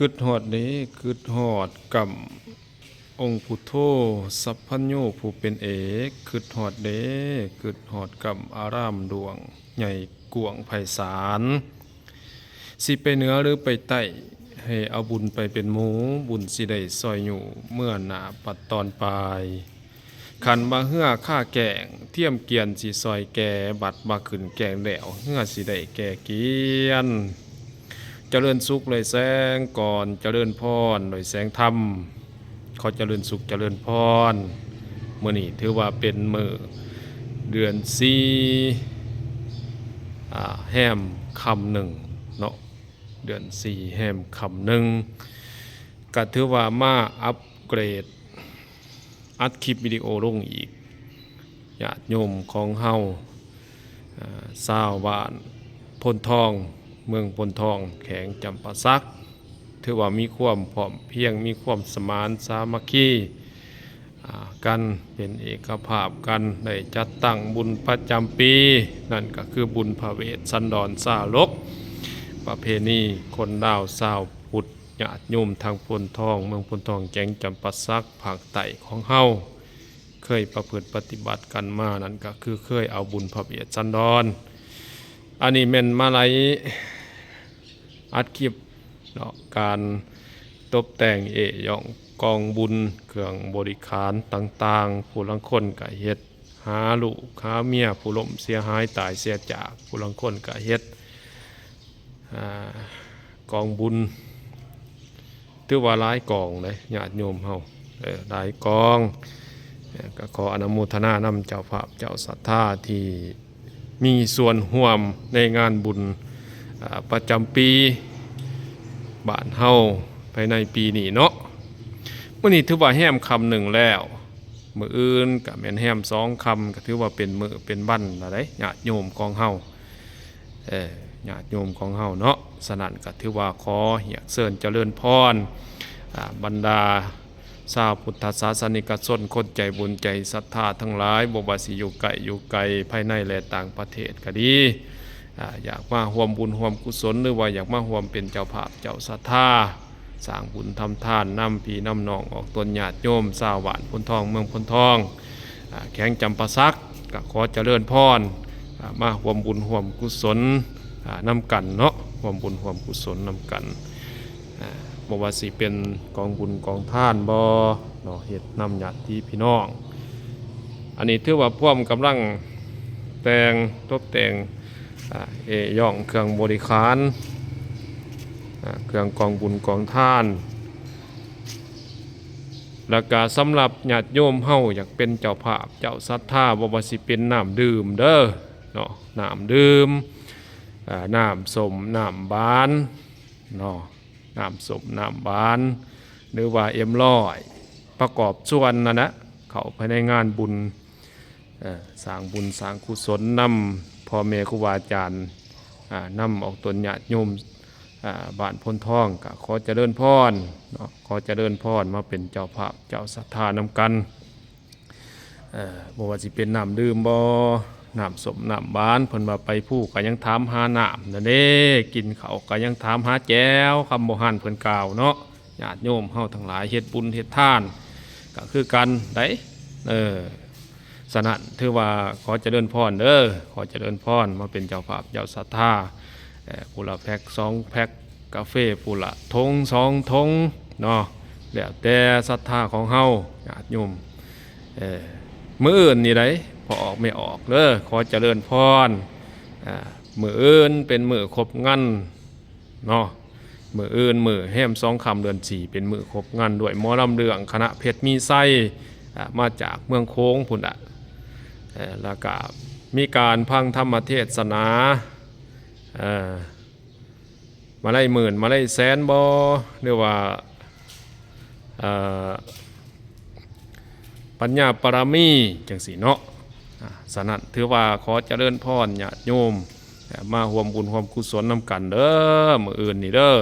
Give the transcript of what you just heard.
คืดฮอดนี้คืดฮอดกับองค์พุทโธสัพพัญโญผู้เป็นเอกคืดฮอดเด้คืดฮอดกับอารามดวงใหญ่กวงไพศาลสิไปเหนือหรือไปใต้ให้เอาบุญไปเป็นหมูบุญสิได้ซอยอยู่เมื่อหนาปัดตอนปลายขันมาเฮือข้าแกงเทียมเกียนสิซอยแก่บัดมาขึ้นแกงแดวเฮือสิได้แก่เกียนเจริญสุขเลยแสงก่อนเจริญพรโดยแสงธรรมเขาเจริญสุขเจริญพรมื้อนี้ถือว่าเป็นมื้อเดือนสี่แฮมคำหนึ่งเนาะเดือนสี่แฮมคำหนึ่งก็ถือว่ามาอัปเกรดอัดคลิปวิดีโอลงอีกญาติโยมของเฮาชาวบ้านพลทองเมืองพลทองแข็งจำปาสักถือว่ามีความพร้อมเพียงมีความสมานสามัคคีกันเป็นเอกภาพกันได้จัดตั้งบุญประจำปีนั่นก็คือบุญพระเวทสันดรสาวกประเพณีคนดาวสาวพุทธญาติโยมทางพลทองเมืองพลทองแข็งจำปาสักภาคใต้ของเฮาเคยประพฤติปฏิบัติกันมานั่นก็คือเคยเอาบุญพระเวทสันดรอันนี้เป็นมาลัยอัดคลิปเนาะการตกแต่งย่องกองบุญเครื่องบริขารต่างๆผู้ลังคนก็เฮ็ดหาลูกหาเมียผู้ล้มเสียหายตายเสียจากผู้ลังคนก็เฮ็ดกองบุญถือว่าหลายกองเลยญาติโยมเฮาหลายกองก็ขออนุโมทนานำเจ้าภาพเจ้าศรัทธาที่มีส่วนร่วมในงานบุญประจำปีบ้านเฮาภายในปีนี้เนาะมื้อนี้ถือว่าแฮมคำหนึ่งแล้วมื้ออื่นก็แม่นแฮมสองคำก็ถือว่าเป็นมื้อเป็นวันละได้ญาติโยมของเฮาญาติโยมของเฮาเนาะฉะนั้นก็ถือว่าขอเฮียกเชิญเจริญพรบรรดาชาวพุทธศาสนิกชนคนใจบุญใจศรัทธาทั้งหลายบ่ว่าสิอยู่ไกลอยู่ไกลภายในและต่างประเทศก็ดีอยากมาร่วมบุญร่วมกุศลหรือว่าอยากมาร่วมเป็นเจ้าภาพเจ้าศรัทธาสร้างบุญทำทานนำพี่นำน้องออกตนญาติโยมชาวบ้านพลทองเมืองพลทองแข็งจำปาสักก็ขอเจริญพรมาร่วมบุญร่วมกุศลนำกันเนาะร่วมบุญร่วมกุศลนำกันบ่ว่าสิเป็นกองบุญกองทานบ่เนาะเฮ็ดนำญาติพี่น้องอันนี้ถือว่าพร้อมกำลังแต่งตกแต่งย่องเครื่องบริขารเครื่องกองบุญกองทานแล้วก็สำหรับญาติโยมเฮาอยากเป็นเจ้าภาพเจ้าศรัทธาบ่ว่าสิเป็นน้ำดื่มเด้อเนาะน้ำดื่มน้ำส้มน้ำบานเนาะน้ำส้มน้ำบานหรือว่า100ประกอบส่วนนั่นนะเข้าภายในงานบุญสร้างบุญสร้างกุศลนำพ่อแม่ครูบาอาจารย์นำออกตนญาติโยมบ้านพลทองก็ขอเจริญพรเนาะขอเจริญพรมาเป็นเจ้าภาพเจ้าศรัทธานำกันบ่ว่าสิเป็นน้ำดื่มบ่น้ำส้มน้ำบานเพิ่นว่าไปผู้ก็ยังถามหาน้ำนั่นเด้กินข้าวก็ยังถามหาแก้วคำบ่หันเพิ่นกล่าวเนาะญาติโยมเฮาทั้งหลายเฮ็ดบุญเฮ็ดทานก็คือกันได้สนั่นถือว่าขอเจริญพรเด้อขอเจริญพรมาเป็นเจ้าภาพเจ้าศรัทธาผู้ละแพ็ค2แพ็คกาแฟผู้ละทง2ทงเนาะแล้วแต่ศรัทธาของเฮาญาติโยมมื้ออื่นนี่ได้พอออกไม่ออกเด้อขอเจริญพรมื้ออื่นเป็นมื้อครบงานเนาะมื้ออื่นมื้อแฮม2ค่ำเดือน4เป็นมื้อครบงานด้วยหมอลำเรื่องคณะเพชรมีไส้มาจากเมืองโค้งพุ่นแล้วก็มีการพังธรรมเทศนามาไล่หมื่นมาไล่แสนบ่เรียกว่าปัญญาปรามีจังสีเนาะสนั่นถือว่าขอเจริญพรญาติโยมมาร่วมบุญร่วมกุศลนำกันเด้อมื้ออื่นนี่เด้อ